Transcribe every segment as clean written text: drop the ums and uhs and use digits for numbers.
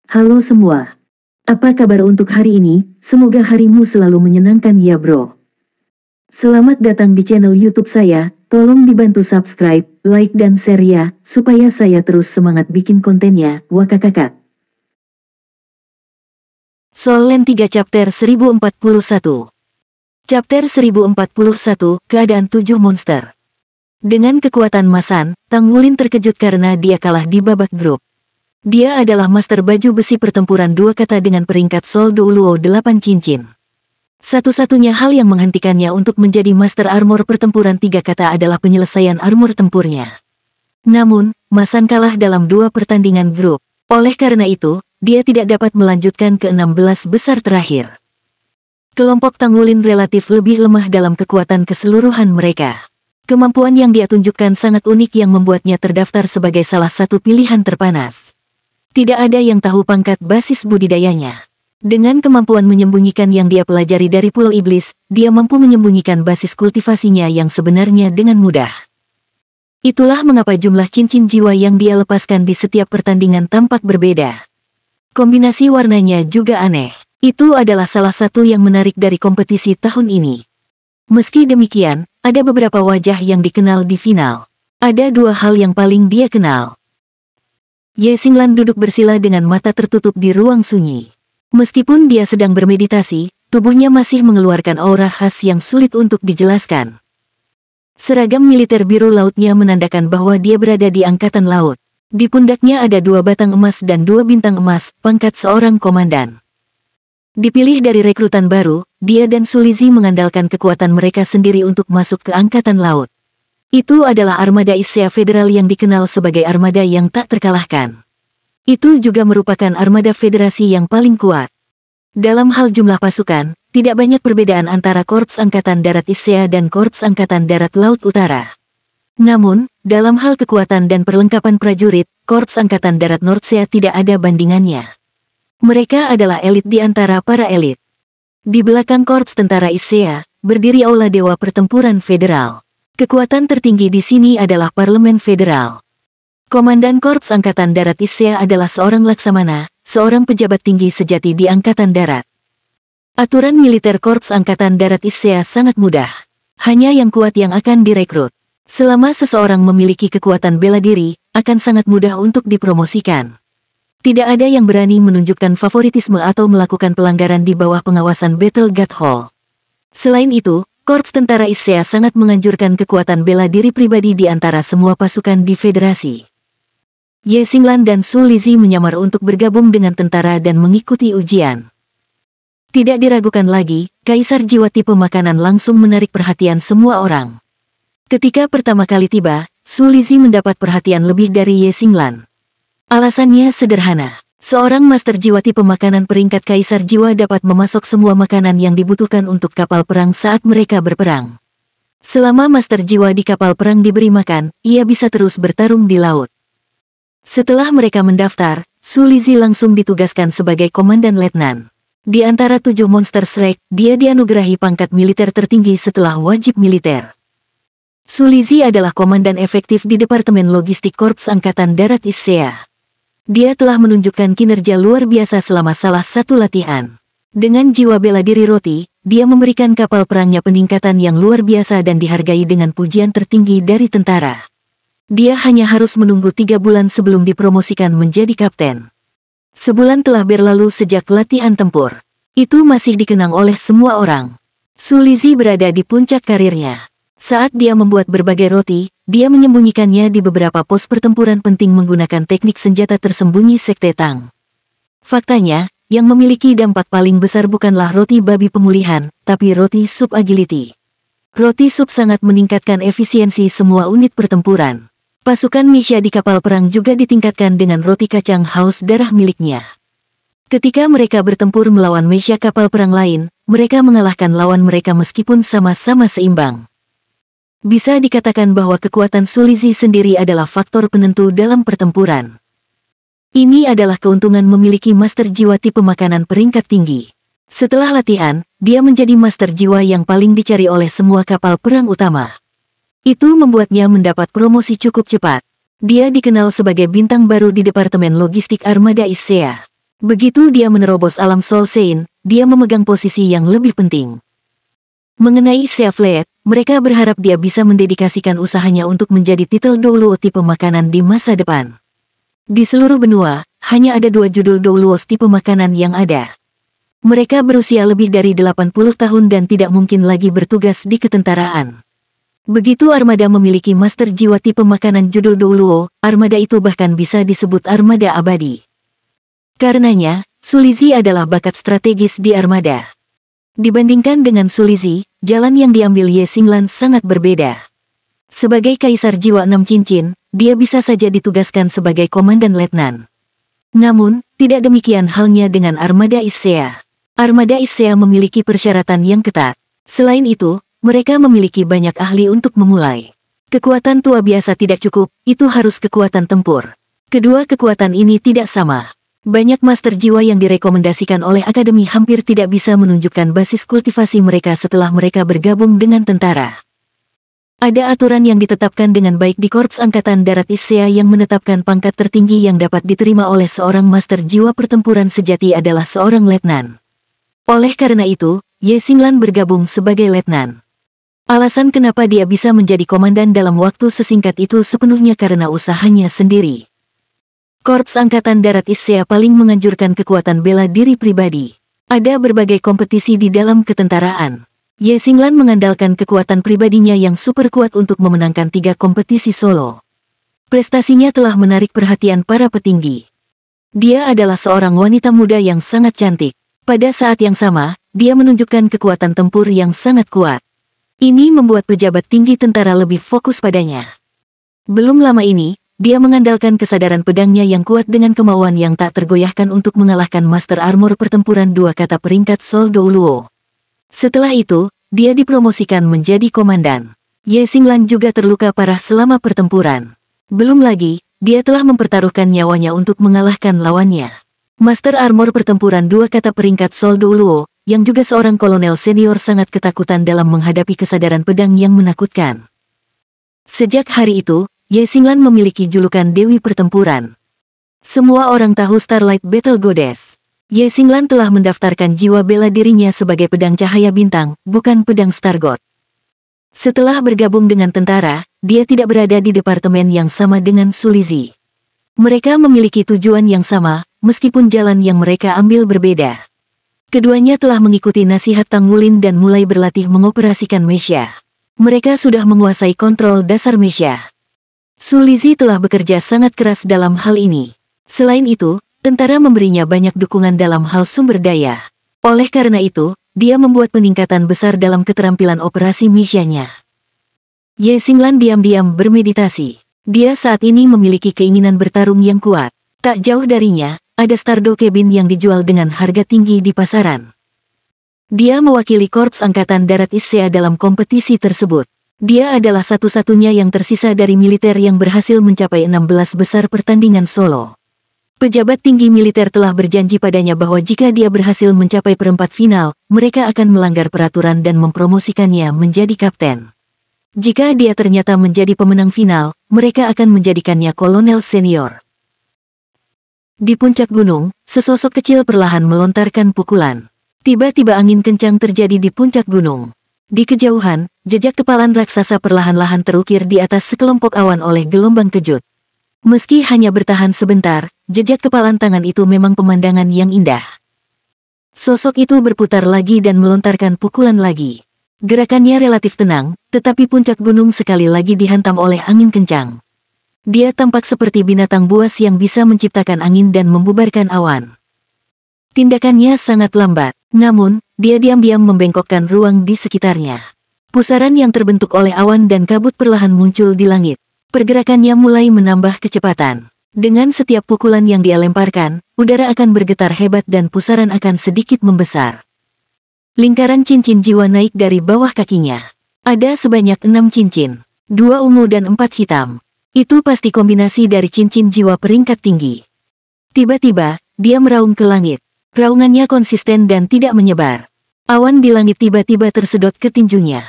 Halo semua. Apa kabar untuk hari ini? Semoga harimu selalu menyenangkan ya bro. Selamat datang di channel YouTube saya. Tolong dibantu subscribe, like dan share ya, supaya saya terus semangat bikin kontennya. Wakakakak. Soul Land 3 Chapter 1041. Chapter 1041, Keadaan 7 Monster. Dengan kekuatan Masan, Tang Wulin terkejut karena dia kalah di babak grup. Dia adalah master baju besi pertempuran 2 kata dengan peringkat Soul Duoluo 8 cincin. Satu-satunya hal yang menghentikannya untuk menjadi master armor pertempuran 3 kata adalah penyelesaian armor tempurnya. Namun, Masan kalah dalam 2 pertandingan grup. Oleh karena itu, dia tidak dapat melanjutkan ke 16 besar terakhir. Kelompok Tang Wulin relatif lebih lemah dalam kekuatan keseluruhan mereka. Kemampuan yang dia tunjukkan sangat unik yang membuatnya terdaftar sebagai salah satu pilihan terpanas. Tidak ada yang tahu pangkat basis budidayanya. Dengan kemampuan menyembunyikan yang dia pelajari dari Pulau Iblis, dia mampu menyembunyikan basis kultivasinya yang sebenarnya dengan mudah. Itulah mengapa jumlah cincin jiwa yang dia lepaskan di setiap pertandingan tampak berbeda. Kombinasi warnanya juga aneh. Itu adalah salah satu yang menarik dari kompetisi tahun ini. Meski demikian, ada beberapa wajah yang dikenal di final. Ada 2 hal yang paling dia kenal. Ye Xinglan duduk bersila dengan mata tertutup di ruang sunyi. Meskipun dia sedang bermeditasi, tubuhnya masih mengeluarkan aura khas yang sulit untuk dijelaskan. Seragam militer biru lautnya menandakan bahwa dia berada di angkatan laut. Di pundaknya ada 2 batang emas dan 2 bintang emas, pangkat seorang komandan. Dipilih dari rekrutan baru, dia dan Sulizi mengandalkan kekuatan mereka sendiri untuk masuk ke angkatan laut. Itu adalah armada Issea Federal yang dikenal sebagai armada yang tak terkalahkan. Itu juga merupakan armada federasi yang paling kuat. Dalam hal jumlah pasukan, tidak banyak perbedaan antara Korps Angkatan Darat Issea dan Korps Angkatan Darat Laut Utara. Namun, dalam hal kekuatan dan perlengkapan prajurit, Korps Angkatan Darat Nordsea tidak ada bandingannya. Mereka adalah elit di antara para elit. Di belakang Korps Tentara Issea, berdiri Aula Dewa Pertempuran Federal. Kekuatan tertinggi di sini adalah Parlemen Federal. Komandan Korps Angkatan Darat Issea adalah seorang laksamana, seorang pejabat tinggi sejati di Angkatan Darat. Aturan militer Korps Angkatan Darat Issea sangat mudah. Hanya yang kuat yang akan direkrut. Selama seseorang memiliki kekuatan bela diri, akan sangat mudah untuk dipromosikan. Tidak ada yang berani menunjukkan favoritisme atau melakukan pelanggaran di bawah pengawasan Battle Guard Hall. Selain itu, Korps Tentara Issea sangat menganjurkan kekuatan bela diri pribadi di antara semua pasukan di federasi. Ye Xinglan dan Sulizi menyamar untuk bergabung dengan tentara dan mengikuti ujian. Tidak diragukan lagi, Kaisar Jiwa tipe makanan langsung menarik perhatian semua orang. Ketika pertama kali tiba, Sulizi mendapat perhatian lebih dari Ye Xinglan. Alasannya sederhana. Seorang master jiwa tipe makanan peringkat Kaisar Jiwa dapat memasok semua makanan yang dibutuhkan untuk kapal perang saat mereka berperang. Selama master jiwa di kapal perang diberi makan, ia bisa terus bertarung di laut. Setelah mereka mendaftar, Sulizi langsung ditugaskan sebagai komandan letnan. Di antara 7 monster Shrek, dia dianugerahi pangkat militer tertinggi setelah wajib militer. Sulizi adalah komandan efektif di Departemen Logistik Korps Angkatan Darat Issea. Dia telah menunjukkan kinerja luar biasa selama salah satu latihan. Dengan jiwa bela diri Roti, dia memberikan kapal perangnya peningkatan yang luar biasa dan dihargai dengan pujian tertinggi dari tentara. Dia hanya harus menunggu 3 bulan sebelum dipromosikan menjadi kapten. Sebulan telah berlalu sejak latihan tempur. Itu masih dikenang oleh semua orang. Sulizi berada di puncak karirnya. Saat dia membuat berbagai roti, dia menyembunyikannya di beberapa pos pertempuran penting menggunakan teknik senjata tersembunyi Sekte Tang. Faktanya, yang memiliki dampak paling besar bukanlah roti babi pemulihan, tapi roti sup agility. Roti sup sangat meningkatkan efisiensi semua unit pertempuran. Pasukan Misha di kapal perang juga ditingkatkan dengan roti kacang haus darah miliknya. Ketika mereka bertempur melawan Misha kapal perang lain, mereka mengalahkan lawan mereka meskipun sama-sama seimbang. Bisa dikatakan bahwa kekuatan Sulizi sendiri adalah faktor penentu dalam pertempuran. Ini adalah keuntungan memiliki master jiwa tipe makanan peringkat tinggi. Setelah latihan, dia menjadi master jiwa yang paling dicari oleh semua kapal perang utama. Itu membuatnya mendapat promosi cukup cepat. Dia dikenal sebagai bintang baru di Departemen Logistik Armada Issea. Begitu dia menerobos alam Soul Saint, dia memegang posisi yang lebih penting. Mengenai Seafleet, mereka berharap dia bisa mendedikasikan usahanya untuk menjadi titel Douluo tipe makanan di masa depan. Di seluruh benua, hanya ada 2 judul Douluo tipe makanan yang ada. Mereka berusia lebih dari 80 tahun dan tidak mungkin lagi bertugas di ketentaraan. Begitu armada memiliki master jiwa tipe makanan judul Douluo, armada itu bahkan bisa disebut armada abadi. Karenanya, Sulizi adalah bakat strategis di armada. Dibandingkan dengan Sulizi, jalan yang diambil Ye Xinglan sangat berbeda. Sebagai kaisar jiwa 6 cincin, dia bisa saja ditugaskan sebagai komandan letnan. Namun, tidak demikian halnya dengan armada Issea. Armada Issea memiliki persyaratan yang ketat. Selain itu, mereka memiliki banyak ahli untuk memulai. Kekuatan tua biasa tidak cukup, itu harus kekuatan tempur. Kedua kekuatan ini tidak sama. Banyak master jiwa yang direkomendasikan oleh akademi hampir tidak bisa menunjukkan basis kultivasi mereka setelah mereka bergabung dengan tentara. Ada aturan yang ditetapkan dengan baik di Korps Angkatan Darat Issea yang menetapkan pangkat tertinggi yang dapat diterima oleh seorang master jiwa pertempuran sejati adalah seorang letnan. Oleh karena itu, Ye Xinglan bergabung sebagai letnan. Alasan kenapa dia bisa menjadi komandan dalam waktu sesingkat itu sepenuhnya karena usahanya sendiri. Korps Angkatan Darat Issea paling menganjurkan kekuatan bela diri pribadi. Ada berbagai kompetisi di dalam ketentaraan. Ye Xinglan mengandalkan kekuatan pribadinya yang super kuat untuk memenangkan 3 kompetisi solo. Prestasinya telah menarik perhatian para petinggi. Dia adalah seorang wanita muda yang sangat cantik. Pada saat yang sama, dia menunjukkan kekuatan tempur yang sangat kuat. Ini membuat pejabat tinggi tentara lebih fokus padanya. Belum lama ini, dia mengandalkan kesadaran pedangnya yang kuat dengan kemauan yang tak tergoyahkan untuk mengalahkan Master Armor pertempuran 2 kata peringkat Sol Douluo. Setelah itu, dia dipromosikan menjadi komandan. Ye Xinglan juga terluka parah selama pertempuran. Belum lagi, dia telah mempertaruhkan nyawanya untuk mengalahkan lawannya. Master Armor pertempuran 2 kata peringkat Sol Douluo, yang juga seorang kolonel senior sangat ketakutan dalam menghadapi kesadaran pedang yang menakutkan. Sejak hari itu, Ye Xinglan memiliki julukan Dewi Pertempuran. Semua orang tahu Starlight Battle Goddess. Ye Xinglan telah mendaftarkan jiwa bela dirinya sebagai pedang cahaya bintang, bukan pedang Star God. Setelah bergabung dengan tentara, dia tidak berada di departemen yang sama dengan Sulizi. Mereka memiliki tujuan yang sama, meskipun jalan yang mereka ambil berbeda. Keduanya telah mengikuti nasihat Tang Wulin dan mulai berlatih mengoperasikan Mesya. Mereka sudah menguasai kontrol dasar Mesya. Sulizi telah bekerja sangat keras dalam hal ini. Selain itu, tentara memberinya banyak dukungan dalam hal sumber daya. Oleh karena itu, dia membuat peningkatan besar dalam keterampilan operasi misianya. Ye Xinglan diam-diam bermeditasi. Dia saat ini memiliki keinginan bertarung yang kuat. Tak jauh darinya, ada Stardo Cabin yang dijual dengan harga tinggi di pasaran. Dia mewakili Korps Angkatan Darat Issea dalam kompetisi tersebut. Dia adalah satu-satunya yang tersisa dari militer yang berhasil mencapai 16 besar pertandingan solo. Pejabat tinggi militer telah berjanji padanya bahwa jika dia berhasil mencapai perempat final, mereka akan melanggar peraturan dan mempromosikannya menjadi kapten. Jika dia ternyata menjadi pemenang final, mereka akan menjadikannya kolonel senior. Di puncak gunung, sesosok kecil perlahan melontarkan pukulan. Tiba-tiba angin kencang terjadi di puncak gunung. Di kejauhan, jejak kepalan raksasa perlahan-lahan terukir di atas sekelompok awan oleh gelombang kejut. Meski hanya bertahan sebentar, jejak kepalan tangan itu memang pemandangan yang indah. Sosok itu berputar lagi dan melontarkan pukulan lagi. Gerakannya relatif tenang, tetapi puncak gunung sekali lagi dihantam oleh angin kencang. Dia tampak seperti binatang buas yang bisa menciptakan angin dan membubarkan awan. Tindakannya sangat lambat, namun, dia diam-diam membengkokkan ruang di sekitarnya. Pusaran yang terbentuk oleh awan dan kabut perlahan muncul di langit. Pergerakannya mulai menambah kecepatan. Dengan setiap pukulan yang dia lemparkan, udara akan bergetar hebat dan pusaran akan sedikit membesar. Lingkaran cincin jiwa naik dari bawah kakinya. Ada sebanyak 6 cincin, 2 ungu dan 4 hitam. Itu pasti kombinasi dari cincin jiwa peringkat tinggi. Tiba-tiba, dia meraung ke langit. Raungannya konsisten dan tidak menyebar. Awan di langit tiba-tiba tersedot ke tinjunya.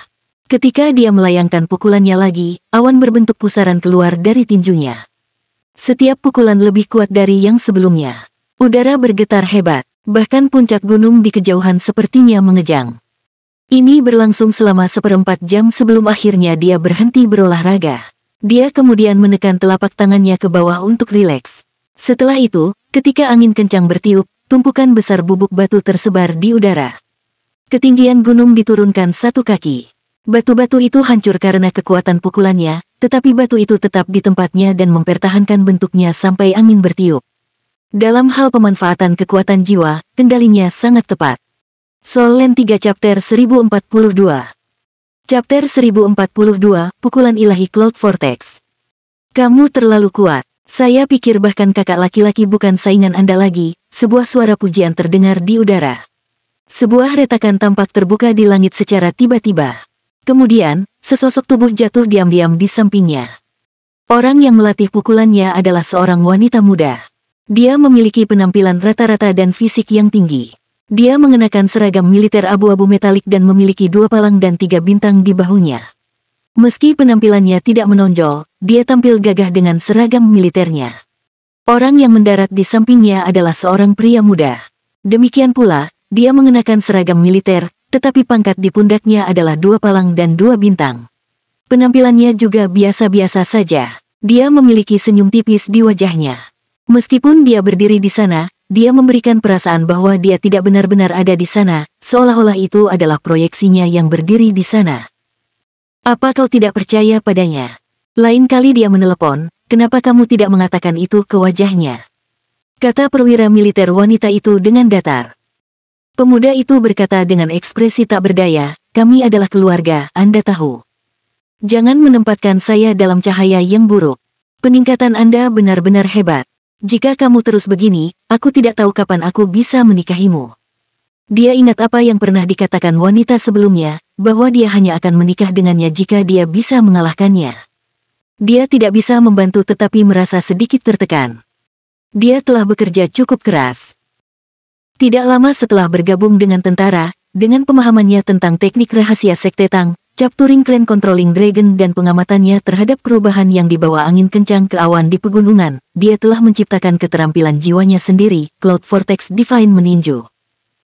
Ketika dia melayangkan pukulannya lagi, awan berbentuk pusaran keluar dari tinjunya. Setiap pukulan lebih kuat dari yang sebelumnya. Udara bergetar hebat, bahkan puncak gunung di kejauhan sepertinya mengejang. Ini berlangsung selama 1/4 jam sebelum akhirnya dia berhenti berolahraga. Dia kemudian menekan telapak tangannya ke bawah untuk rileks. Setelah itu, ketika angin kencang bertiup, tumpukan besar bubuk batu tersebar di udara. Ketinggian gunung diturunkan 1 kaki. Batu-batu itu hancur karena kekuatan pukulannya, tetapi batu itu tetap di tempatnya dan mempertahankan bentuknya sampai angin bertiup. Dalam hal pemanfaatan kekuatan jiwa, kendalinya sangat tepat. Soul Land 3 Chapter 1042. Chapter 1042, Pukulan Ilahi Cloud Vortex. Kamu terlalu kuat. Saya pikir bahkan kakak laki-laki bukan saingan Anda lagi. Sebuah suara pujian terdengar di udara. Sebuah retakan tampak terbuka di langit secara tiba-tiba. Kemudian, sesosok tubuh jatuh diam-diam di sampingnya. Orang yang melatih pukulannya adalah seorang wanita muda. Dia memiliki penampilan rata-rata dan fisik yang tinggi. Dia mengenakan seragam militer abu-abu metalik dan memiliki 2 palang dan 3 bintang di bahunya. Meski penampilannya tidak menonjol, dia tampil gagah dengan seragam militernya. Orang yang mendarat di sampingnya adalah seorang pria muda. Demikian pula, dia mengenakan seragam militer, tetapi pangkat di pundaknya adalah 2 palang dan 2 bintang. Penampilannya juga biasa-biasa saja. Dia memiliki senyum tipis di wajahnya. Meskipun dia berdiri di sana, dia memberikan perasaan bahwa dia tidak benar-benar ada di sana, seolah-olah itu adalah proyeksinya yang berdiri di sana. Apa kau tidak percaya padanya? Lain kali dia menelepon, kenapa kamu tidak mengatakan itu ke wajahnya? Kata perwira militer wanita itu dengan datar. Pemuda itu berkata dengan ekspresi tak berdaya, kami adalah keluarga, Anda tahu. Jangan menempatkan saya dalam cahaya yang buruk. Peningkatan Anda benar-benar hebat. Jika kamu terus begini, aku tidak tahu kapan aku bisa menikahimu. Dia ingat apa yang pernah dikatakan wanita sebelumnya, bahwa dia hanya akan menikah dengannya jika dia bisa mengalahkannya. Dia tidak bisa membantu tetapi merasa sedikit tertekan. Dia telah bekerja cukup keras. Tidak lama setelah bergabung dengan tentara, dengan pemahamannya tentang teknik rahasia Sekte Tang, Capturing Clan Controlling Dragon dan pengamatannya terhadap perubahan yang dibawa angin kencang ke awan di pegunungan, dia telah menciptakan keterampilan jiwanya sendiri, Cloud Vortex Divine Meninju.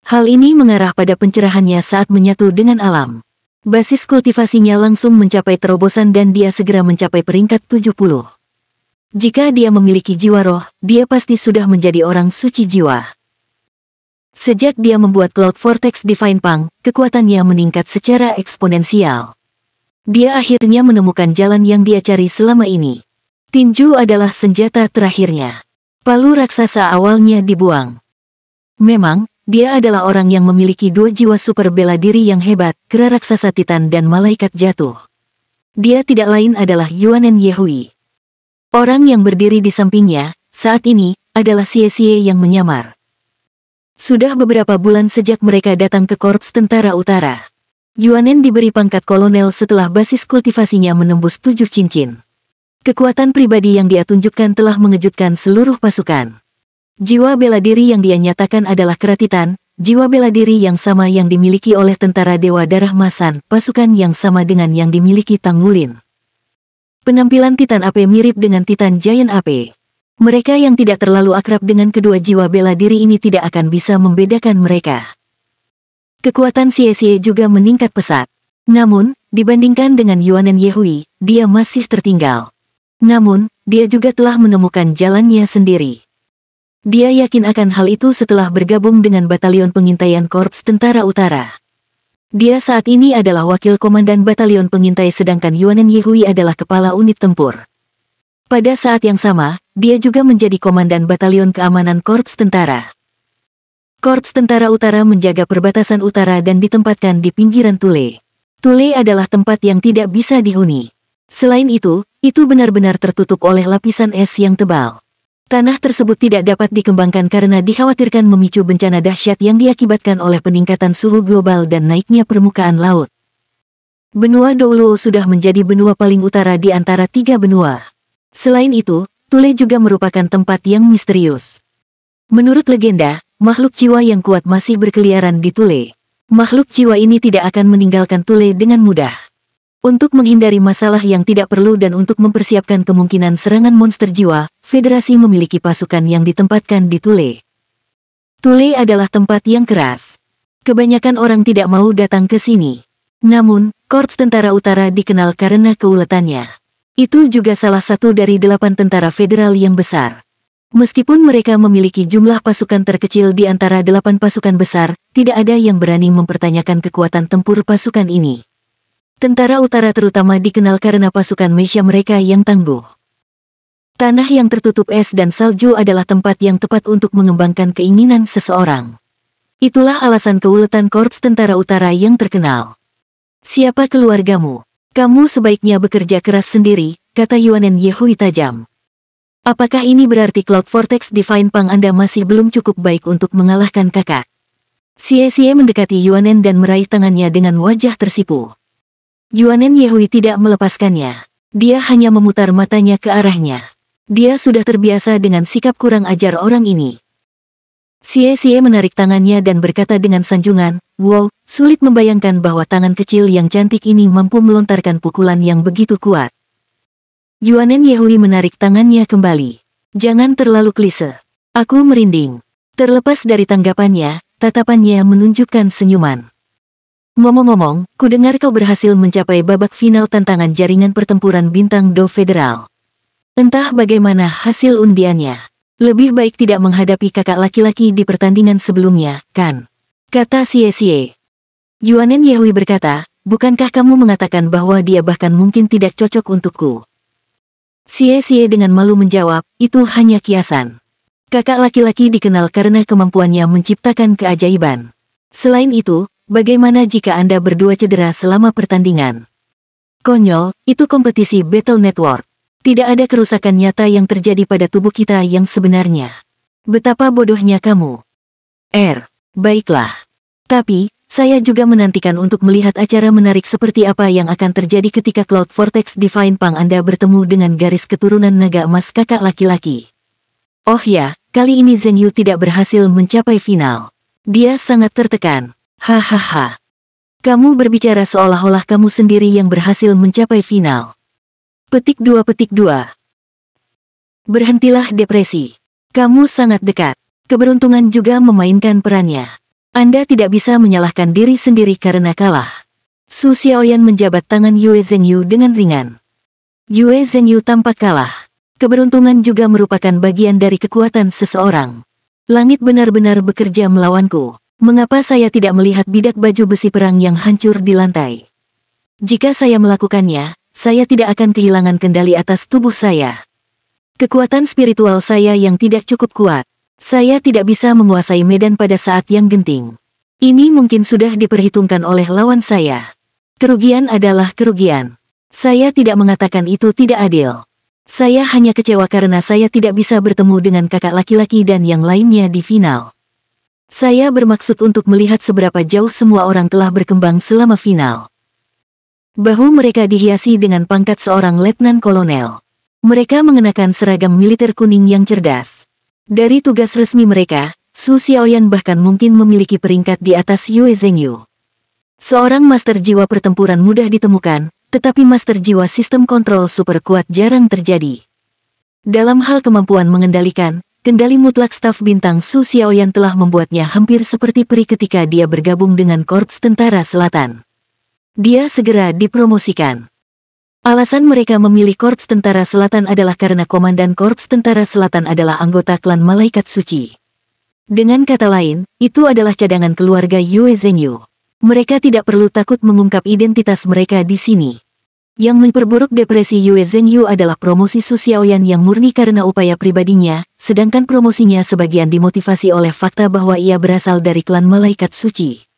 Hal ini mengarah pada pencerahannya saat menyatu dengan alam. Basis kultivasinya langsung mencapai terobosan dan dia segera mencapai peringkat 70. Jika dia memiliki jiwa roh, dia pasti sudah menjadi orang suci jiwa. Sejak dia membuat Cloud Vortex Divine Pang, kekuatannya meningkat secara eksponensial. Dia akhirnya menemukan jalan yang dia cari selama ini. Tinju adalah senjata terakhirnya. Palu raksasa awalnya dibuang. Memang, dia adalah orang yang memiliki 2 jiwa super bela diri yang hebat, kera raksasa Titan dan malaikat jatuh. Dia tidak lain adalah Yuanen Yehui. Orang yang berdiri di sampingnya, saat ini, adalah Xie yang menyamar. Sudah beberapa bulan sejak mereka datang ke Korps Tentara Utara. Yuanen diberi pangkat kolonel setelah basis kultivasinya menembus 7 cincin. Kekuatan pribadi yang dia tunjukkan telah mengejutkan seluruh pasukan. Jiwa bela diri yang dia nyatakan adalah keratitan, jiwa bela diri yang sama yang dimiliki oleh tentara Dewa Darah Masan, pasukan yang sama dengan yang dimiliki Tang Wulin. Penampilan Titan AP mirip dengan Titan Giant AP. Mereka yang tidak terlalu akrab dengan kedua jiwa bela diri ini tidak akan bisa membedakan mereka. Kekuatan Xie juga meningkat pesat. Namun, dibandingkan dengan Yuanen Yehui, dia masih tertinggal. Namun, dia juga telah menemukan jalannya sendiri. Dia yakin akan hal itu setelah bergabung dengan Batalion Pengintaian Korps Tentara Utara. Dia saat ini adalah wakil komandan Batalion Pengintai sedangkan Yuanen Yehui adalah kepala unit tempur. Pada saat yang sama, dia juga menjadi komandan Batalion Keamanan Korps Tentara. Korps Tentara Utara menjaga perbatasan utara dan ditempatkan di pinggiran Tule. Tule adalah tempat yang tidak bisa dihuni. Selain itu benar-benar tertutup oleh lapisan es yang tebal. Tanah tersebut tidak dapat dikembangkan karena dikhawatirkan memicu bencana dahsyat yang diakibatkan oleh peningkatan suhu global dan naiknya permukaan laut. Benua Douluo sudah menjadi benua paling utara di antara 3 benua. Selain itu, Tule juga merupakan tempat yang misterius. Menurut legenda, makhluk jiwa yang kuat masih berkeliaran di Tule. Makhluk jiwa ini tidak akan meninggalkan Tule dengan mudah. Untuk menghindari masalah yang tidak perlu dan untuk mempersiapkan kemungkinan serangan monster jiwa, Federasi memiliki pasukan yang ditempatkan di Tule. Tule adalah tempat yang keras. Kebanyakan orang tidak mau datang ke sini. Namun, Korps Tentara Utara dikenal karena keuletannya. Itu juga salah satu dari 8 tentara federal yang besar. Meskipun mereka memiliki jumlah pasukan terkecil di antara 8 pasukan besar, tidak ada yang berani mempertanyakan kekuatan tempur pasukan ini. Tentara Utara terutama dikenal karena pasukan Meisha mereka yang tangguh. Tanah yang tertutup es dan salju adalah tempat yang tepat untuk mengembangkan keinginan seseorang. Itulah alasan keuletan Korps Tentara Utara yang terkenal. Siapa keluargamu? Kamu sebaiknya bekerja keras sendiri, kata Yuanen Yehui tajam. Apakah ini berarti Cloud Vortex Divine Pang Anda masih belum cukup baik untuk mengalahkan kakak? Xie mendekati Yuanen dan meraih tangannya dengan wajah tersipu. Yuanen Yehui tidak melepaskannya. Dia hanya memutar matanya ke arahnya. Dia sudah terbiasa dengan sikap kurang ajar orang ini. Xie menarik tangannya dan berkata dengan sanjungan, "Wow, sulit membayangkan bahwa tangan kecil yang cantik ini mampu melontarkan pukulan yang begitu kuat." Yuanen Yehui menarik tangannya kembali. "Jangan terlalu klise. Aku merinding." Terlepas dari tanggapannya, tatapannya menunjukkan senyuman. "Ngomong-ngomong, kudengar kau berhasil mencapai babak final tantangan jaringan pertempuran bintang Do Federal. Entah bagaimana hasil undiannya. Lebih baik tidak menghadapi kakak laki-laki di pertandingan sebelumnya, kan?" kata Xie. Yuanen Yehui berkata, "Bukankah kamu mengatakan bahwa dia bahkan mungkin tidak cocok untukku?" Xie dengan malu menjawab, "Itu hanya kiasan. Kakak laki-laki dikenal karena kemampuannya menciptakan keajaiban. Selain itu, bagaimana jika Anda berdua cedera selama pertandingan? Konyol, itu kompetisi Battle Network. Tidak ada kerusakan nyata yang terjadi pada tubuh kita yang sebenarnya. Betapa bodohnya kamu." Baiklah. Tapi, saya juga menantikan untuk melihat acara menarik seperti apa yang akan terjadi ketika Cloud Vortex Divine Pang Anda bertemu dengan garis keturunan naga emas kakak laki-laki. Oh ya, kali ini Zheng Yu tidak berhasil mencapai final. Dia sangat tertekan. Hahaha. Kamu berbicara seolah-olah kamu sendiri yang berhasil mencapai final. Petik 2. Berhentilah depresi. Kamu sangat dekat. Keberuntungan juga memainkan perannya. Anda tidak bisa menyalahkan diri sendiri karena kalah. Su Xiaoyan menjabat tangan Yue Zhengyu dengan ringan. Yue Zhengyu tampak kalah. Keberuntungan juga merupakan bagian dari kekuatan seseorang. Langit benar-benar bekerja melawanku. Mengapa saya tidak melihat bidak baju besi perang yang hancur di lantai? Jika saya melakukannya, saya tidak akan kehilangan kendali atas tubuh saya. Kekuatan spiritual saya yang tidak cukup kuat. Saya tidak bisa menguasai medan pada saat yang genting. Ini mungkin sudah diperhitungkan oleh lawan saya. Kerugian adalah kerugian. Saya tidak mengatakan itu tidak adil. Saya hanya kecewa karena saya tidak bisa bertemu dengan kakak laki-laki dan yang lainnya di final. Saya bermaksud untuk melihat seberapa jauh semua orang telah berkembang selama final. Bahu mereka dihiasi dengan pangkat seorang letnan kolonel. Mereka mengenakan seragam militer kuning yang cerdas. Dari tugas resmi mereka, Su Xiaoyan bahkan mungkin memiliki peringkat di atas Yue Zhengyu. Seorang master jiwa pertempuran mudah ditemukan, tetapi master jiwa sistem kontrol super kuat jarang terjadi. Dalam hal kemampuan mengendalikan, kendali mutlak staf bintang Su Xiaoyan telah membuatnya hampir seperti peri ketika dia bergabung dengan Korps Tentara Selatan. Dia segera dipromosikan. Alasan mereka memilih Korps Tentara Selatan adalah karena Komandan Korps Tentara Selatan adalah anggota klan Malaikat Suci. Dengan kata lain, itu adalah cadangan keluarga Yue Zhengyu. Mereka tidak perlu takut mengungkap identitas mereka di sini. Yang memperburuk depresi Yue Zhengyu adalah promosi Su Xiaoyan yang murni karena upaya pribadinya, sedangkan promosinya sebagian dimotivasi oleh fakta bahwa ia berasal dari klan Malaikat Suci.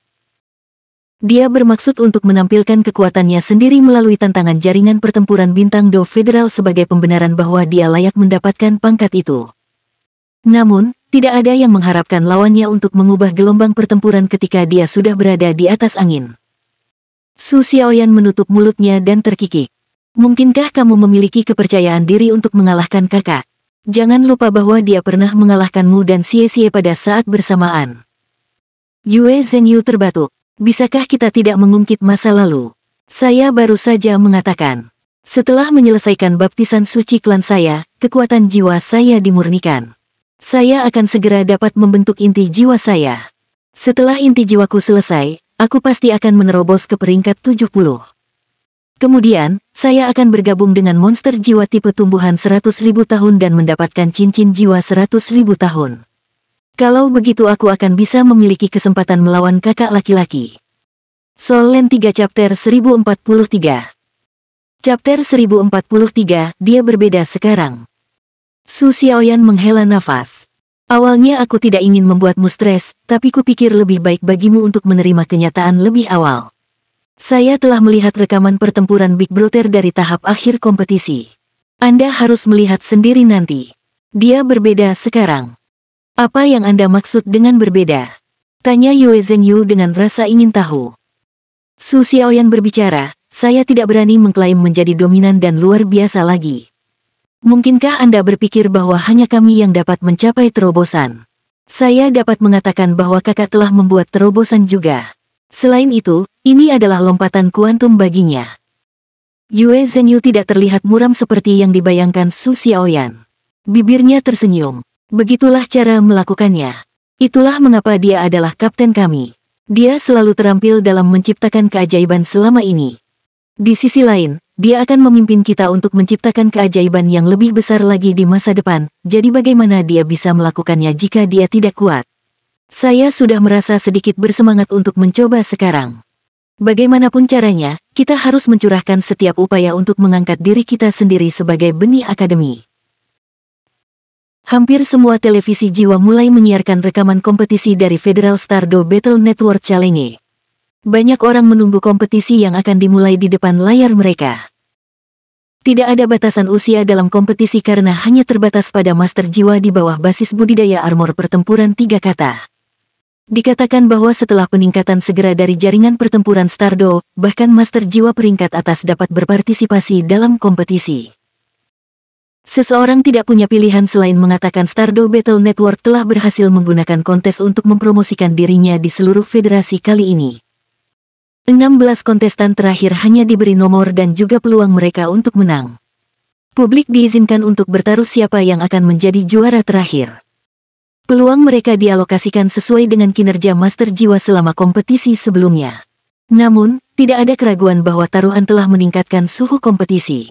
Dia bermaksud untuk menampilkan kekuatannya sendiri melalui tantangan jaringan pertempuran bintang Do Federal sebagai pembenaran bahwa dia layak mendapatkan pangkat itu. Namun, tidak ada yang mengharapkan lawannya untuk mengubah gelombang pertempuran ketika dia sudah berada di atas angin. Su Xiaoyan menutup mulutnya dan terkikik. Mungkinkah kamu memiliki kepercayaan diri untuk mengalahkan kakak? Jangan lupa bahwa dia pernah mengalahkanmu dan Xie pada saat bersamaan. Yue Zhengyu terbatuk. Bisakah kita tidak mengungkit masa lalu? Saya baru saja mengatakan. Setelah menyelesaikan baptisan suci klan saya, kekuatan jiwa saya dimurnikan. Saya akan segera dapat membentuk inti jiwa saya. Setelah inti jiwaku selesai, aku pasti akan menerobos ke peringkat 70. Kemudian, saya akan bergabung dengan monster jiwa tipe tumbuhan 100.000 tahun dan mendapatkan cincin jiwa 100.000 tahun. Kalau begitu aku akan bisa memiliki kesempatan melawan kakak laki-laki. Soul Land 3 Chapter 1043. Chapter 1043, dia berbeda sekarang. Su Xiaoyan menghela nafas. Awalnya aku tidak ingin membuatmu stres, tapi kupikir lebih baik bagimu untuk menerima kenyataan lebih awal. Saya telah melihat rekaman pertempuran Big Brother dari tahap akhir kompetisi. Anda harus melihat sendiri nanti. Dia berbeda sekarang. Apa yang Anda maksud dengan berbeda? Tanya Yue Zhengyu dengan rasa ingin tahu. Su Xiaoyan berbicara, saya tidak berani mengklaim menjadi dominan dan luar biasa lagi. Mungkinkah Anda berpikir bahwa hanya kami yang dapat mencapai terobosan? Saya dapat mengatakan bahwa kakak telah membuat terobosan juga. Selain itu, ini adalah lompatan kuantum baginya. Yue Zhengyu tidak terlihat muram seperti yang dibayangkan Su Xiaoyan. Bibirnya tersenyum. Begitulah cara melakukannya. Itulah mengapa dia adalah kapten kami. Dia selalu terampil dalam menciptakan keajaiban selama ini. Di sisi lain, dia akan memimpin kita untuk menciptakan keajaiban yang lebih besar lagi di masa depan, jadi bagaimana dia bisa melakukannya jika dia tidak kuat? Saya sudah merasa sedikit bersemangat untuk mencoba sekarang. Bagaimanapun caranya, kita harus mencurahkan setiap upaya untuk mengangkat diri kita sendiri sebagai benih akademi. Hampir semua televisi jiwa mulai menyiarkan rekaman kompetisi dari Federal Stardo Battle Network Challenge. Banyak orang menunggu kompetisi yang akan dimulai di depan layar mereka. Tidak ada batasan usia dalam kompetisi karena hanya terbatas pada master jiwa di bawah basis budidaya armor pertempuran 3 kata. Dikatakan bahwa setelah peningkatan segera dari jaringan pertempuran Stardo, bahkan master jiwa peringkat atas dapat berpartisipasi dalam kompetisi. Seseorang tidak punya pilihan selain mengatakan Stardo Battle Network telah berhasil menggunakan kontes untuk mempromosikan dirinya di seluruh federasi kali ini. 16 kontestan terakhir hanya diberi nomor dan juga peluang mereka untuk menang. Publik diizinkan untuk bertaruh siapa yang akan menjadi juara terakhir. Peluang mereka dialokasikan sesuai dengan kinerja master jiwa selama kompetisi sebelumnya. Namun, tidak ada keraguan bahwa taruhan telah meningkatkan suhu kompetisi.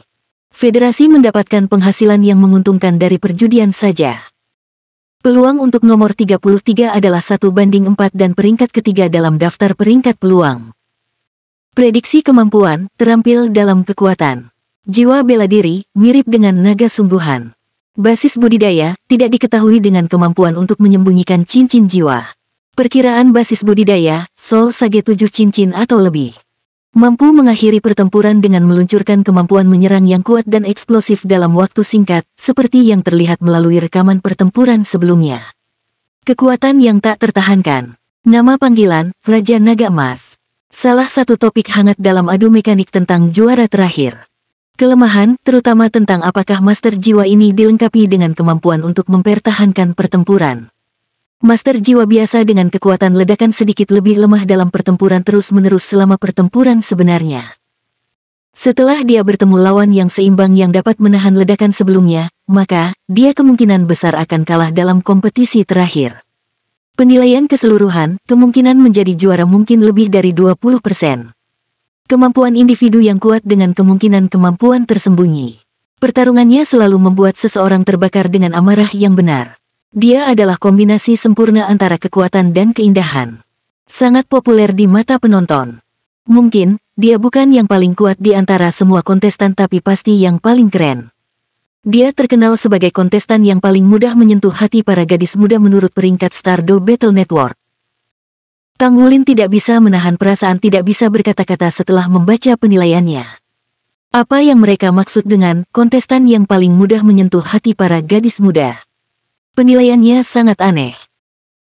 Federasi mendapatkan penghasilan yang menguntungkan dari perjudian saja. Peluang untuk nomor 33 adalah 1:4 dan peringkat ketiga dalam daftar peringkat peluang. Prediksi kemampuan, terampil dalam kekuatan. Jiwa bela diri, mirip dengan naga sungguhan. Basis budidaya, tidak diketahui dengan kemampuan untuk menyembunyikan cincin jiwa. Perkiraan basis budidaya, Soul Sage 7 cincin atau lebih. Mampu mengakhiri pertempuran dengan meluncurkan kemampuan menyerang yang kuat dan eksplosif dalam waktu singkat, seperti yang terlihat melalui rekaman pertempuran sebelumnya. Kekuatan yang tak tertahankan. Nama panggilan, Raja Naga Emas. Salah satu topik hangat dalam adu mekanik tentang juara terakhir. Kelemahan, terutama tentang apakah master jiwa ini dilengkapi dengan kemampuan untuk mempertahankan pertempuran. Master jiwa biasa dengan kekuatan ledakan sedikit lebih lemah dalam pertempuran terus-menerus selama pertempuran sebenarnya. Setelah dia bertemu lawan yang seimbang yang dapat menahan ledakan sebelumnya, maka dia kemungkinan besar akan kalah dalam kompetisi terakhir. Penilaian keseluruhan, kemungkinan menjadi juara mungkin lebih dari 20%. Kemampuan individu yang kuat dengan kemungkinan kemampuan tersembunyi. Pertarungannya selalu membuat seseorang terbakar dengan amarah yang benar. Dia adalah kombinasi sempurna antara kekuatan dan keindahan. Sangat populer di mata penonton. Mungkin, dia bukan yang paling kuat di antara semua kontestan tapi pasti yang paling keren. Dia terkenal sebagai kontestan yang paling mudah menyentuh hati para gadis muda menurut peringkat Stardo Battle Network. Tang Wulin tidak bisa menahan perasaan tidak bisa berkata-kata setelah membaca penilaiannya. Apa yang mereka maksud dengan kontestan yang paling mudah menyentuh hati para gadis muda? Penilaiannya sangat aneh.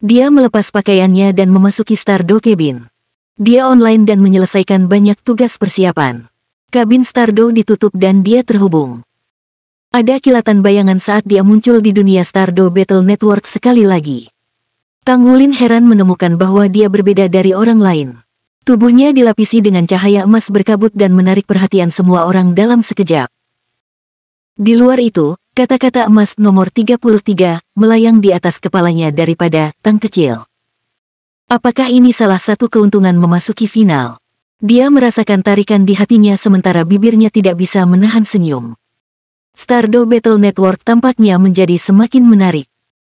Dia melepas pakaiannya dan memasuki Stardo Cabin. Dia online dan menyelesaikan banyak tugas persiapan. Kabin Stardo ditutup dan dia terhubung. Ada kilatan bayangan saat dia muncul di dunia Stardo Battle Network sekali lagi. Tang Wulin heran menemukan bahwa dia berbeda dari orang lain. Tubuhnya dilapisi dengan cahaya emas berkabut dan menarik perhatian semua orang dalam sekejap. Di luar itu, Kata-kata emas nomor 33 melayang di atas kepalanya daripada tang kecil. Apakah ini salah satu keuntungan memasuki final? Dia merasakan tarikan di hatinya sementara bibirnya tidak bisa menahan senyum. Stardew Battle Network tampaknya menjadi semakin menarik.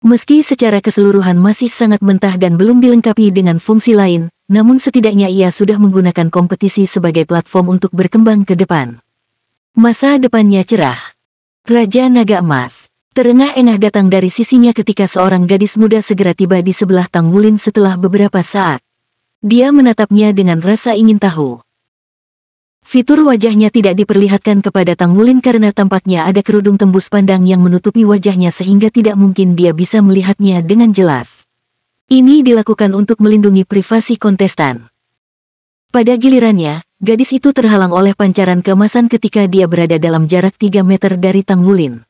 Meski secara keseluruhan masih sangat mentah dan belum dilengkapi dengan fungsi lain, namun setidaknya ia sudah menggunakan kompetisi sebagai platform untuk berkembang ke depan. Masa depannya cerah. Raja Naga Emas. Terengah-engah datang dari sisinya ketika seorang gadis muda segera tiba di sebelah Tang Wulin setelah beberapa saat. Dia menatapnya dengan rasa ingin tahu. Fitur wajahnya tidak diperlihatkan kepada Tang Wulin karena tampaknya ada kerudung tembus pandang yang menutupi wajahnya sehingga tidak mungkin dia bisa melihatnya dengan jelas. Ini dilakukan untuk melindungi privasi kontestan. Pada gilirannya, gadis itu terhalang oleh pancaran keemasan ketika dia berada dalam jarak 3 meter dari Tang Wulin.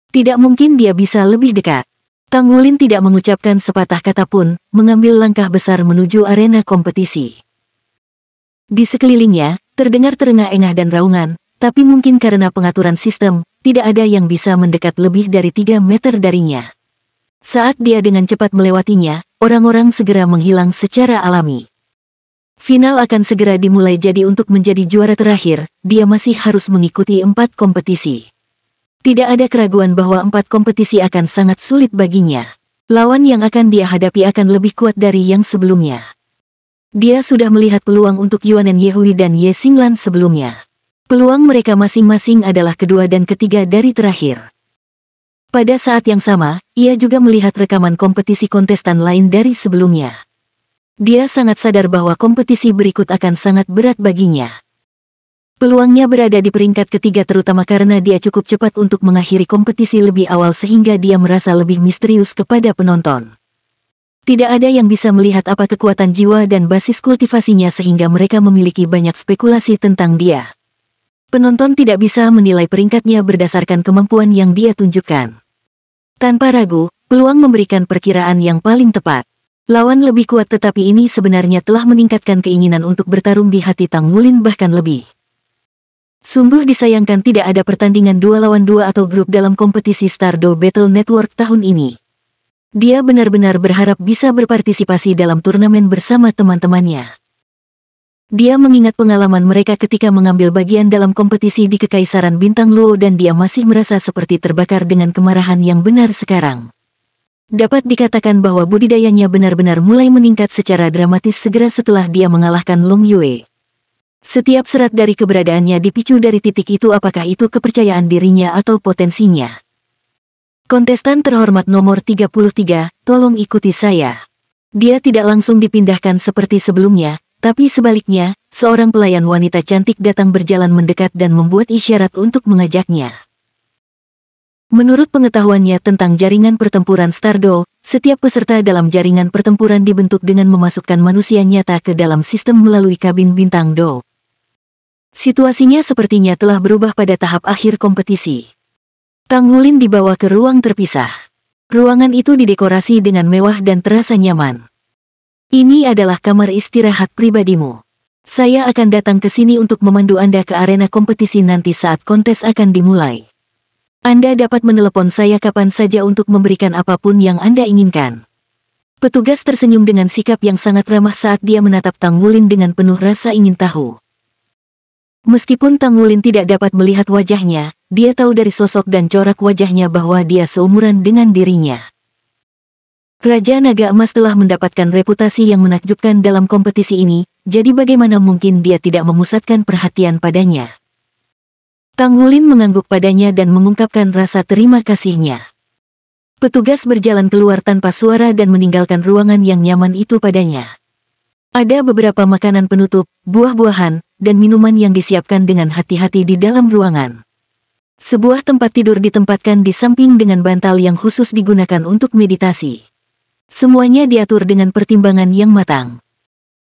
Tidak mungkin dia bisa lebih dekat. Tang Wulin tidak mengucapkan sepatah kata pun, mengambil langkah besar menuju arena kompetisi. Di sekelilingnya, terdengar terengah-engah dan raungan, tapi mungkin karena pengaturan sistem, tidak ada yang bisa mendekat lebih dari 3 meter darinya. Saat dia dengan cepat melewatinya, orang-orang segera menghilang secara alami. Final akan segera dimulai jadi untuk menjadi juara terakhir, dia masih harus mengikuti 4 kompetisi. Tidak ada keraguan bahwa 4 kompetisi akan sangat sulit baginya. Lawan yang akan dia hadapi akan lebih kuat dari yang sebelumnya. Dia sudah melihat peluang untuk Yuanen Yehui dan Ye Xinglan sebelumnya. Peluang mereka masing-masing adalah kedua dan ketiga dari terakhir. Pada saat yang sama, ia juga melihat rekaman kompetisi kontestan lain dari sebelumnya. Dia sangat sadar bahwa kompetisi berikut akan sangat berat baginya. Peluangnya berada di peringkat ketiga terutama karena dia cukup cepat untuk mengakhiri kompetisi lebih awal sehingga dia merasa lebih misterius kepada penonton. Tidak ada yang bisa melihat apa kekuatan jiwa dan basis kultivasinya sehingga mereka memiliki banyak spekulasi tentang dia. Penonton tidak bisa menilai peringkatnya berdasarkan kemampuan yang dia tunjukkan. Tanpa ragu, peluang memberikan perkiraan yang paling tepat. Lawan lebih kuat tetapi ini sebenarnya telah meningkatkan keinginan untuk bertarung di hati Tang Wulin bahkan lebih. Sungguh disayangkan tidak ada pertandingan 2 lawan 2 atau grup dalam kompetisi Stardew Battle Network tahun ini. Dia benar-benar berharap bisa berpartisipasi dalam turnamen bersama teman-temannya. Dia mengingat pengalaman mereka ketika mengambil bagian dalam kompetisi di Kekaisaran Bintang Luo dan dia masih merasa seperti terbakar dengan kemarahan yang benar sekarang. Dapat dikatakan bahwa budidayanya benar-benar mulai meningkat secara dramatis segera setelah dia mengalahkan Long Yue. Setiap serat dari keberadaannya dipicu dari titik itu apakah itu kepercayaan dirinya atau potensinya. Kontestan terhormat nomor 33, tolong ikuti saya. Dia tidak langsung dipindahkan seperti sebelumnya, tapi sebaliknya, seorang pelayan wanita cantik datang berjalan mendekat dan membuat isyarat untuk mengajaknya. Menurut pengetahuannya tentang jaringan pertempuran Stardew, setiap peserta dalam jaringan pertempuran dibentuk dengan memasukkan manusia nyata ke dalam sistem melalui kabin bintang Do. Situasinya sepertinya telah berubah pada tahap akhir kompetisi. Tang Wulin dibawa ke ruang terpisah. Ruangan itu didekorasi dengan mewah dan terasa nyaman. Ini adalah kamar istirahat pribadimu. Saya akan datang ke sini untuk memandu Anda ke arena kompetisi nanti saat kontes akan dimulai. Anda dapat menelepon saya kapan saja untuk memberikan apapun yang Anda inginkan. Petugas tersenyum dengan sikap yang sangat ramah saat dia menatap Tang Wulin dengan penuh rasa ingin tahu. Meskipun Tang Wulin tidak dapat melihat wajahnya, dia tahu dari sosok dan corak wajahnya bahwa dia seumuran dengan dirinya. Raja Naga Emas telah mendapatkan reputasi yang menakjubkan dalam kompetisi ini, jadi bagaimana mungkin dia tidak memusatkan perhatian padanya. Tang Wulin mengangguk padanya dan mengungkapkan rasa terima kasihnya. Petugas berjalan keluar tanpa suara dan meninggalkan ruangan yang nyaman itu padanya. Ada beberapa makanan penutup, buah-buahan, dan minuman yang disiapkan dengan hati-hati di dalam ruangan. Sebuah tempat tidur ditempatkan di samping dengan bantal yang khusus digunakan untuk meditasi. Semuanya diatur dengan pertimbangan yang matang.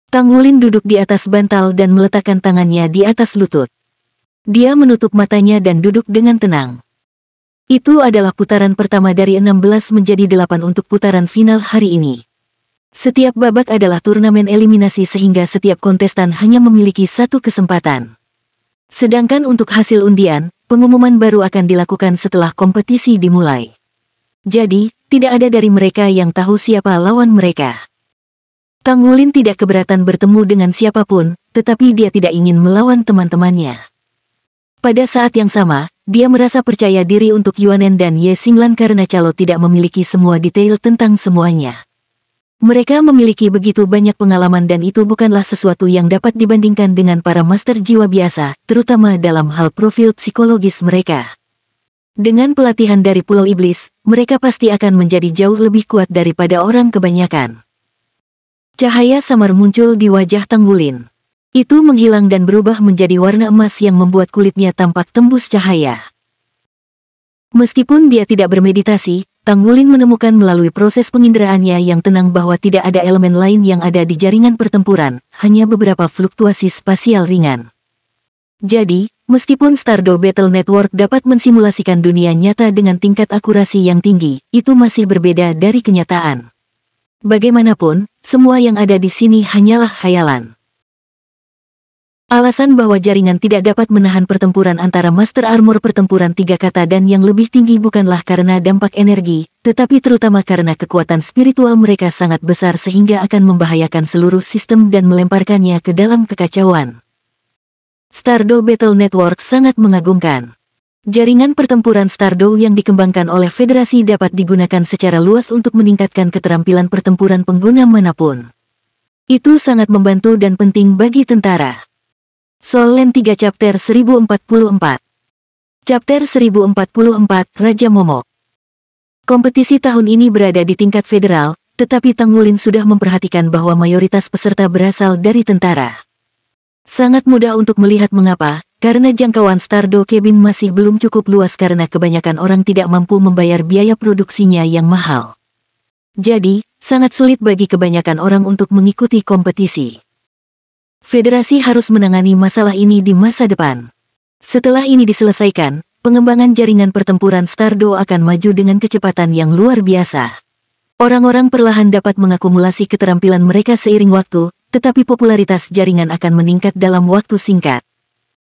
Tang Wulin duduk di atas bantal dan meletakkan tangannya di atas lutut. Dia menutup matanya dan duduk dengan tenang. Itu adalah putaran pertama dari 16 menjadi 8 untuk putaran final hari ini. Setiap babak adalah turnamen eliminasi sehingga setiap kontestan hanya memiliki 1 kesempatan. Sedangkan untuk hasil undian, pengumuman baru akan dilakukan setelah kompetisi dimulai. Jadi, tidak ada dari mereka yang tahu siapa lawan mereka. Tang Wulin tidak keberatan bertemu dengan siapapun, tetapi dia tidak ingin melawan teman-temannya. Pada saat yang sama, dia merasa percaya diri untuk Yuanen dan Ye Xinglan karena Calo tidak memiliki semua detail tentang semuanya. Mereka memiliki begitu banyak pengalaman dan itu bukanlah sesuatu yang dapat dibandingkan dengan para master jiwa biasa, terutama dalam hal profil psikologis mereka. Dengan pelatihan dari Pulau Iblis, mereka pasti akan menjadi jauh lebih kuat daripada orang kebanyakan. Cahaya samar muncul di wajah Tang Wulin. Itu menghilang dan berubah menjadi warna emas yang membuat kulitnya tampak tembus cahaya. Meskipun dia tidak bermeditasi, Tang Wulin menemukan melalui proses penginderaannya yang tenang bahwa tidak ada elemen lain yang ada di jaringan pertempuran, hanya beberapa fluktuasi spasial ringan. Jadi, meskipun Stardow Battle Network dapat mensimulasikan dunia nyata dengan tingkat akurasi yang tinggi, itu masih berbeda dari kenyataan. Bagaimanapun, semua yang ada di sini hanyalah khayalan. Alasan bahwa jaringan tidak dapat menahan pertempuran antara Master Armor pertempuran 3 kata dan yang lebih tinggi bukanlah karena dampak energi, tetapi terutama karena kekuatan spiritual mereka sangat besar sehingga akan membahayakan seluruh sistem dan melemparkannya ke dalam kekacauan. Stardow Battle Network sangat mengagumkan. Jaringan pertempuran Stardow yang dikembangkan oleh Federasi dapat digunakan secara luas untuk meningkatkan keterampilan pertempuran pengguna manapun. Itu sangat membantu dan penting bagi tentara. Soul Land 3 Chapter 1044. Chapter 1044 Raja Momok. Kompetisi tahun ini berada di tingkat federal, tetapi Tang Wulin sudah memperhatikan bahwa mayoritas peserta berasal dari tentara. Sangat mudah untuk melihat mengapa, karena jangkauan Stardow Cabin masih belum cukup luas karena kebanyakan orang tidak mampu membayar biaya produksinya yang mahal. Jadi, sangat sulit bagi kebanyakan orang untuk mengikuti kompetisi. Federasi harus menangani masalah ini di masa depan. Setelah ini diselesaikan, pengembangan jaringan pertempuran Stardow akan maju dengan kecepatan yang luar biasa. Orang-orang perlahan dapat mengakumulasi keterampilan mereka seiring waktu, tetapi popularitas jaringan akan meningkat dalam waktu singkat.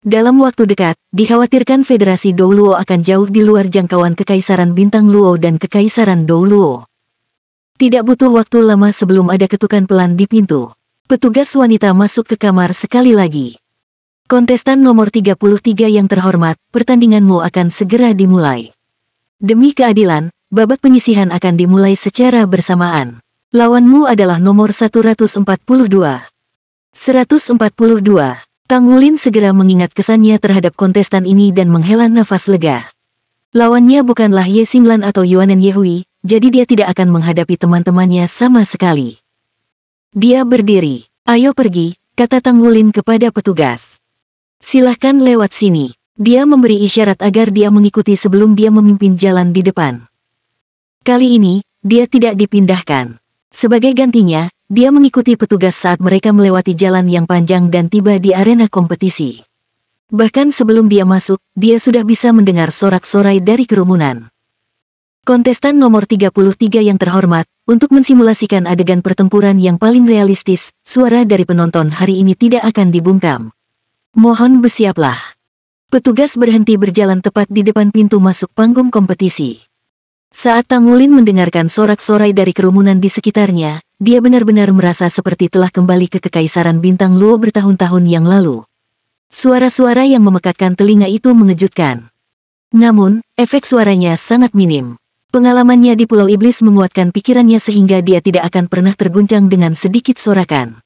Dalam waktu dekat, dikhawatirkan Federasi Dou Luo akan jauh di luar jangkauan Kekaisaran Bintang Luo dan Kekaisaran Dou Luo. Tidak butuh waktu lama sebelum ada ketukan pelan di pintu. Petugas wanita masuk ke kamar sekali lagi. Kontestan nomor 33 yang terhormat, pertandinganmu akan segera dimulai. Demi keadilan, babak penyisihan akan dimulai secara bersamaan. Lawanmu adalah nomor 142. 142. Tang Wulin segera mengingat kesannya terhadap kontestan ini dan menghela nafas lega. Lawannya bukanlah Ye Xinglan atau Yuanen Yehui, jadi dia tidak akan menghadapi teman-temannya sama sekali. Dia berdiri. Ayo pergi, kata Tang Wulin kepada petugas. Silahkan lewat sini. Dia memberi isyarat agar dia mengikuti sebelum dia memimpin jalan di depan. Kali ini, dia tidak dipindahkan. Sebagai gantinya, dia mengikuti petugas saat mereka melewati jalan yang panjang dan tiba di arena kompetisi. Bahkan sebelum dia masuk, dia sudah bisa mendengar sorak-sorai dari kerumunan. Kontestan nomor 33 yang terhormat, untuk mensimulasikan adegan pertempuran yang paling realistis, suara dari penonton hari ini tidak akan dibungkam. Mohon bersiaplah. Petugas berhenti berjalan tepat di depan pintu masuk panggung kompetisi. Saat Tang Wulin mendengarkan sorak-sorai dari kerumunan di sekitarnya, dia benar-benar merasa seperti telah kembali ke Kekaisaran Bintang Luo bertahun-tahun yang lalu. Suara-suara yang memekakkan telinga itu mengejutkan. Namun, efek suaranya sangat minim. Pengalamannya di Pulau Iblis menguatkan pikirannya sehingga dia tidak akan pernah terguncang dengan sedikit sorakan.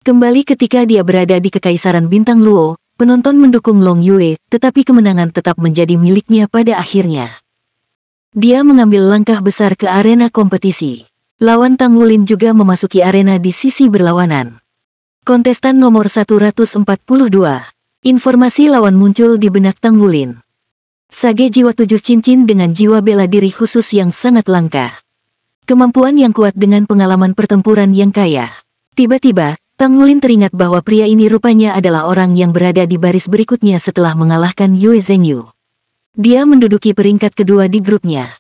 Kembali ketika dia berada di Kekaisaran Bintang Luo, penonton mendukung Long Yue, tetapi kemenangan tetap menjadi miliknya pada akhirnya. Dia mengambil langkah besar ke arena kompetisi. Lawan Tang Wulin juga memasuki arena di sisi berlawanan. Kontestan nomor 142. Informasi lawan muncul di benak Tang Wulin. Sage jiwa 7 cincin dengan jiwa bela diri khusus yang sangat langka. Kemampuan yang kuat dengan pengalaman pertempuran yang kaya. Tiba-tiba, Tang Wulin teringat bahwa pria ini rupanya adalah orang yang berada di baris berikutnya setelah mengalahkan Yue Zhengyu. Dia menduduki peringkat kedua di grupnya.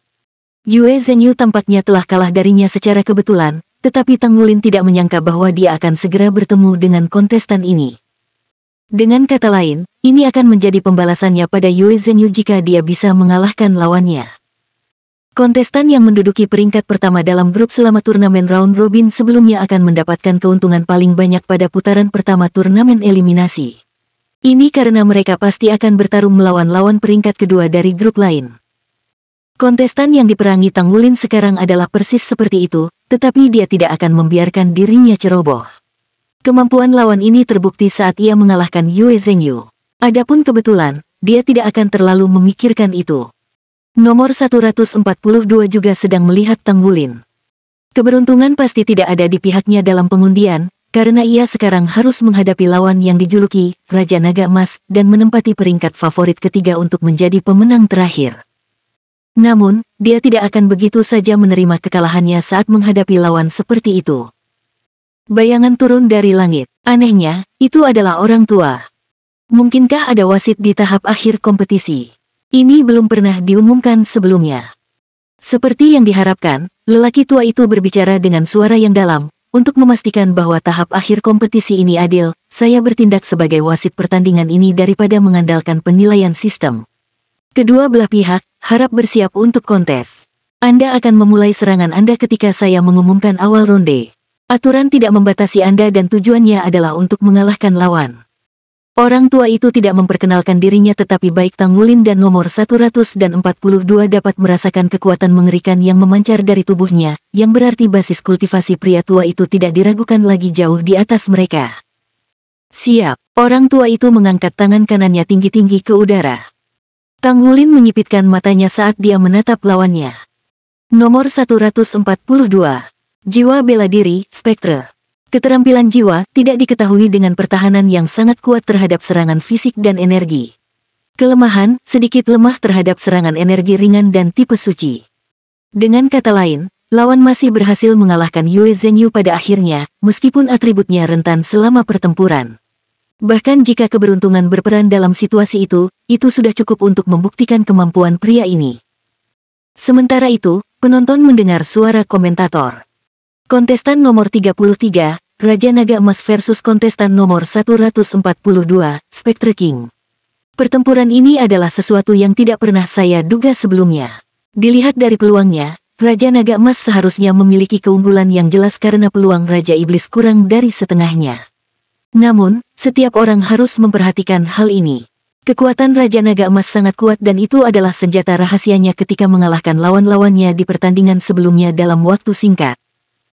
Yue Zhengyu tampaknya telah kalah darinya secara kebetulan, tetapi Tang Wulin tidak menyangka bahwa dia akan segera bertemu dengan kontestan ini. Dengan kata lain, ini akan menjadi pembalasannya pada Yue Zhenyu jika dia bisa mengalahkan lawannya. Kontestan yang menduduki peringkat pertama dalam grup selama turnamen round robin sebelumnya akan mendapatkan keuntungan paling banyak pada putaran pertama turnamen eliminasi. Ini karena mereka pasti akan bertarung melawan lawan peringkat kedua dari grup lain. Kontestan yang diperangi Tang Wulin sekarang adalah persis seperti itu, tetapi dia tidak akan membiarkan dirinya ceroboh. Kemampuan lawan ini terbukti saat ia mengalahkan Yue Zhenyu. Adapun kebetulan, dia tidak akan terlalu memikirkan itu. Nomor 142 juga sedang melihat Tang Wulin. Keberuntungan pasti tidak ada di pihaknya dalam pengundian, karena ia sekarang harus menghadapi lawan yang dijuluki Raja Naga Emas dan menempati peringkat favorit ketiga untuk menjadi pemenang terakhir. Namun, dia tidak akan begitu saja menerima kekalahannya saat menghadapi lawan seperti itu. Bayangan turun dari langit. Anehnya, itu adalah orang tua. Mungkinkah ada wasit di tahap akhir kompetisi? Ini belum pernah diumumkan sebelumnya. Seperti yang diharapkan, lelaki tua itu berbicara dengan suara yang dalam. Untuk memastikan bahwa tahap akhir kompetisi ini adil, saya bertindak sebagai wasit pertandingan ini daripada mengandalkan penilaian sistem. Kedua belah pihak harap bersiap untuk kontes. Anda akan memulai serangan Anda ketika saya mengumumkan awal ronde. Aturan tidak membatasi Anda dan tujuannya adalah untuk mengalahkan lawan. Orang tua itu tidak memperkenalkan dirinya tetapi baik Tang Wulin dan nomor 142 dapat merasakan kekuatan mengerikan yang memancar dari tubuhnya, yang berarti basis kultivasi pria tua itu tidak diragukan lagi jauh di atas mereka. Siap, orang tua itu mengangkat tangan kanannya tinggi-tinggi ke udara. Tang Wulin menyipitkan matanya saat dia menatap lawannya. Nomor 142, Jiwa Bela Diri, Spectre. Keterampilan jiwa tidak diketahui dengan pertahanan yang sangat kuat terhadap serangan fisik dan energi. Kelemahan, sedikit lemah terhadap serangan energi ringan dan tipe suci. Dengan kata lain, lawan masih berhasil mengalahkan Yue Zhenyu pada akhirnya, meskipun atributnya rentan selama pertempuran. Bahkan jika keberuntungan berperan dalam situasi itu sudah cukup untuk membuktikan kemampuan pria ini. Sementara itu, penonton mendengar suara komentator. Kontestan nomor 33, Raja Naga Emas versus kontestan nomor 142, Spectre King. Pertempuran ini adalah sesuatu yang tidak pernah saya duga sebelumnya. Dilihat dari peluangnya, Raja Naga Emas seharusnya memiliki keunggulan yang jelas karena peluang Raja Iblis kurang dari setengahnya. Namun, setiap orang harus memperhatikan hal ini. Kekuatan Raja Naga Emas sangat kuat dan itu adalah senjata rahasianya ketika mengalahkan lawan-lawannya di pertandingan sebelumnya dalam waktu singkat.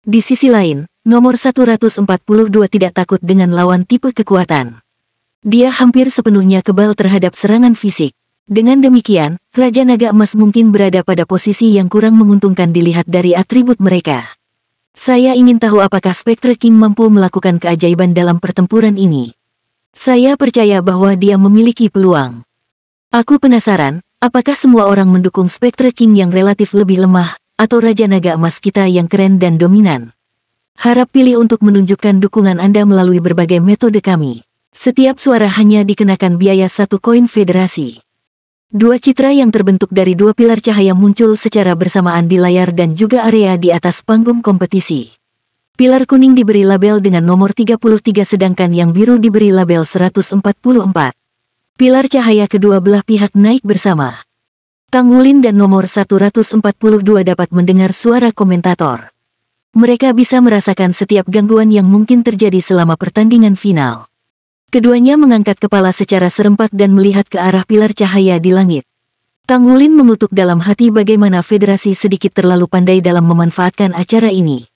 Di sisi lain, nomor 142 tidak takut dengan lawan tipe kekuatan. Dia hampir sepenuhnya kebal terhadap serangan fisik. Dengan demikian, Raja Naga Emas mungkin berada pada posisi yang kurang menguntungkan dilihat dari atribut mereka. Saya ingin tahu apakah Spectre King mampu melakukan keajaiban dalam pertempuran ini. Saya percaya bahwa dia memiliki peluang. Aku penasaran, apakah semua orang mendukung Spectre King yang relatif lebih lemah, atau Raja Naga Emas kita yang keren dan dominan. Harap pilih untuk menunjukkan dukungan Anda melalui berbagai metode kami. Setiap suara hanya dikenakan biaya 1 koin federasi. Dua citra yang terbentuk dari dua pilar cahaya muncul secara bersamaan di layar dan juga area di atas panggung kompetisi. Pilar kuning diberi label dengan nomor 33 sedangkan yang biru diberi label 144. Pilar cahaya kedua belah pihak naik bersama. Tang Wulin dan nomor 142 dapat mendengar suara komentator. Mereka bisa merasakan setiap gangguan yang mungkin terjadi selama pertandingan final. Keduanya mengangkat kepala secara serempak dan melihat ke arah pilar cahaya di langit. Tang Wulin mengutuk dalam hati bagaimana federasi sedikit terlalu pandai dalam memanfaatkan acara ini.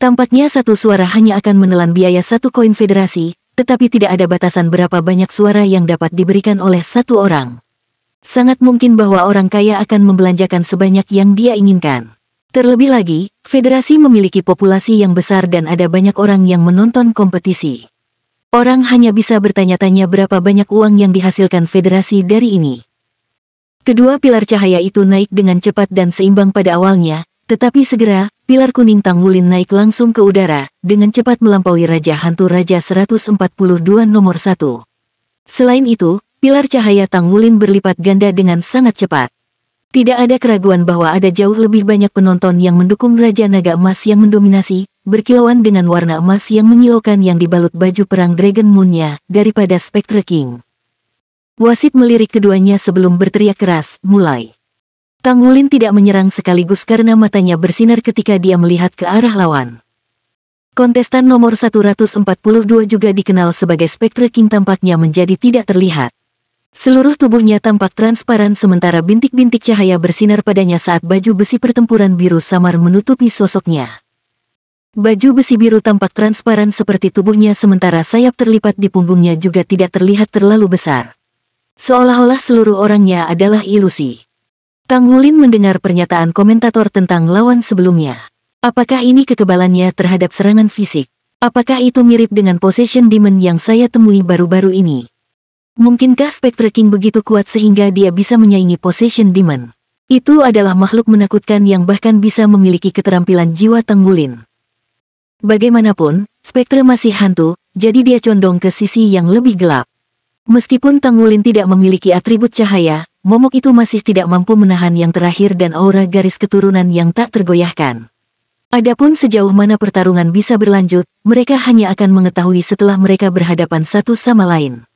Tampaknya satu suara hanya akan menelan biaya 1 koin federasi, tetapi tidak ada batasan berapa banyak suara yang dapat diberikan oleh satu orang. Sangat mungkin bahwa orang kaya akan membelanjakan sebanyak yang dia inginkan. Terlebih lagi, federasi memiliki populasi yang besar dan ada banyak orang yang menonton kompetisi. Orang hanya bisa bertanya-tanya berapa banyak uang yang dihasilkan federasi dari ini. Kedua pilar cahaya itu naik dengan cepat dan seimbang pada awalnya, tetapi segera, pilar kuning Tang Wulin naik langsung ke udara, dengan cepat melampaui Raja Hantu Raja 142 nomor 1. Selain itu, pilar cahaya Tang Wulin berlipat ganda dengan sangat cepat. Tidak ada keraguan bahwa ada jauh lebih banyak penonton yang mendukung Raja Naga Emas yang mendominasi, berkilauan dengan warna emas yang menyilaukan yang dibalut baju perang Dragon Moon-nya, daripada Spectre King. Wasit melirik keduanya sebelum berteriak keras, mulai. Tang Wulin tidak menyerang sekaligus karena matanya bersinar ketika dia melihat ke arah lawan. Kontestan nomor 142 juga dikenal sebagai Spectre King tampaknya menjadi tidak terlihat. Seluruh tubuhnya tampak transparan sementara bintik-bintik cahaya bersinar padanya saat baju besi pertempuran biru samar menutupi sosoknya. Baju besi biru tampak transparan seperti tubuhnya sementara sayap terlipat di punggungnya juga tidak terlihat terlalu besar. Seolah-olah seluruh orangnya adalah ilusi. Tang Wulin mendengar pernyataan komentator tentang lawan sebelumnya. Apakah ini kekebalannya terhadap serangan fisik? Apakah itu mirip dengan Possession Demon yang saya temui baru-baru ini? Mungkinkah Spectre King begitu kuat sehingga dia bisa menyaingi Possession Demon? Itu adalah makhluk menakutkan yang bahkan bisa memiliki keterampilan jiwa Tang Wulin. Bagaimanapun, Spectre masih hantu, jadi dia condong ke sisi yang lebih gelap. Meskipun Tang Wulin tidak memiliki atribut cahaya, momok itu masih tidak mampu menahan yang terakhir dan aura garis keturunan yang tak tergoyahkan. Adapun sejauh mana pertarungan bisa berlanjut, mereka hanya akan mengetahui setelah mereka berhadapan satu sama lain.